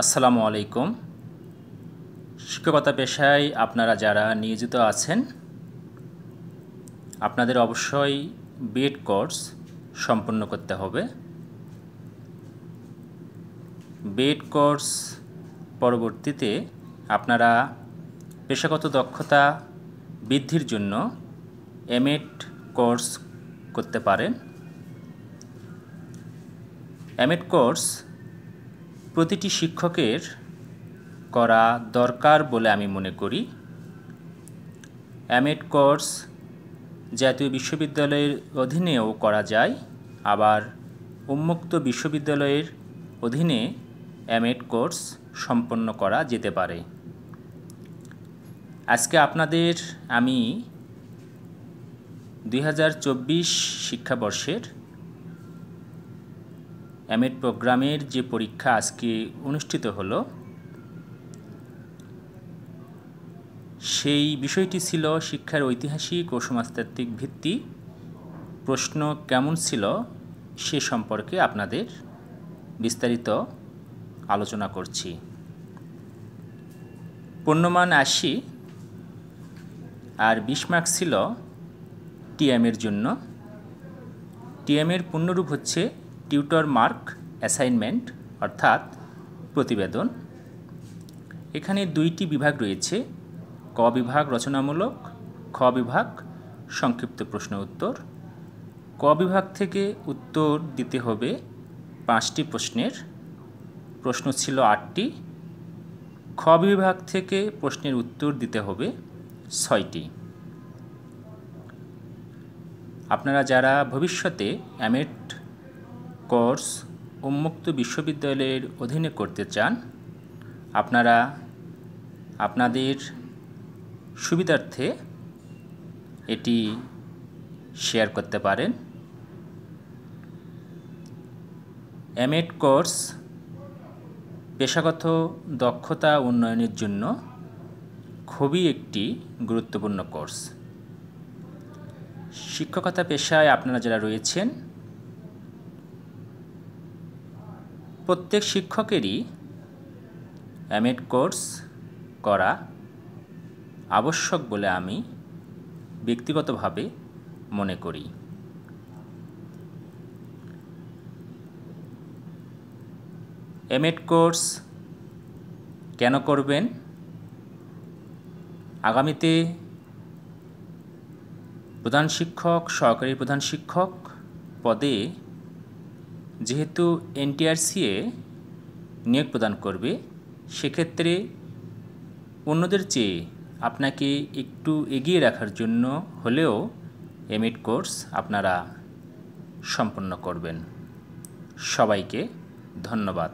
আসসালামু আলাইকুম। শিক্ষকতা পেশায় আপনারা যারা নিয়োজিত আছেন, আপনাদের অবশ্যই বিএড কোর্স সম্পন্ন করতে হবে। বিএড কোর্স পরবর্তীতে আপনারা পেশাগত দক্ষতা বৃদ্ধির জন্য এমএড কোর্স করতে পারেন। এমএড কোর্স প্রতিটি শিক্ষকের করা দরকার বলে আমি মনে করি। এমএড কোর্স জাতীয় বিশ্ববিদ্যালয়ের অধীনেও করা যায়, আবার উন্মুক্ত বিশ্ববিদ্যালয়ের অধীনে এমএড কোর্স সম্পন্ন করা যেতে পারে। আজকে আপনাদের আমি 2024 শিক্ষাবর্ষের এমএড প্রোগ্রামের যে পরীক্ষা আজকে অনুষ্ঠিত হলো, সেই বিষয়টি ছিল শিক্ষার ঐতিহাসিক ও সমাজতাত্ত্বিক ভিত্তি। প্রশ্ন কেমন ছিল সে সম্পর্কে আপনাদের বিস্তারিত আলোচনা করছি। পূর্ণমান 80 আর 20 মার্ক ছিল টিএমের জন্য। টিএমের পূর্ণরূপ হচ্ছে টিউটর মার্ক অ্যাসাইনমেন্ট, অর্থাৎ প্রতিবেদন। এখানে দুইটি বিভাগ রয়েছে, ক বিভাগ রচনামূলক, খ বিভাগ সংক্ষিপ্ত প্রশ্ন উত্তর। ক বিভাগ থেকে উত্তর দিতে হবে 5টি প্রশ্নের, প্রশ্ন ছিল 8টি। খ বিভাগ থেকে প্রশ্নের উত্তর দিতে হবে 6টি। আপনারা যারা ভবিষ্যতে এমএড কোর্স উন্মুক্ত বিশ্ববিদ্যালয়ের অধীনে করতে চান, আপনারা আপনাদের সুবিধার্থে এটি শেয়ার করতে পারেন। এমএড কোর্স পেশাগত দক্ষতা উন্নয়নের জন্য খুবই একটি গুরুত্বপূর্ণ কোর্স। শিক্ষকতা পেশায় আপনারা যারা রয়েছেন, প্রত্যেক শিক্ষকেরই এমএড কোর্স করা আবশ্যক বলে আমি ব্যক্তিগতভাবে মনে করি। এমএড কোর্স কেন করবেন? আগামীতে প্রধান শিক্ষক, সহকারী প্রধান শিক্ষক পদে যেহেতু এনটিআরসিএ নিয়োগ প্রদান করবে, সেক্ষেত্রে অন্যদের চেয়ে আপনাকে একটু এগিয়ে রাখার জন্য হলেও এমএড কোর্স আপনারা সম্পন্ন করবেন। সবাইকে ধন্যবাদ।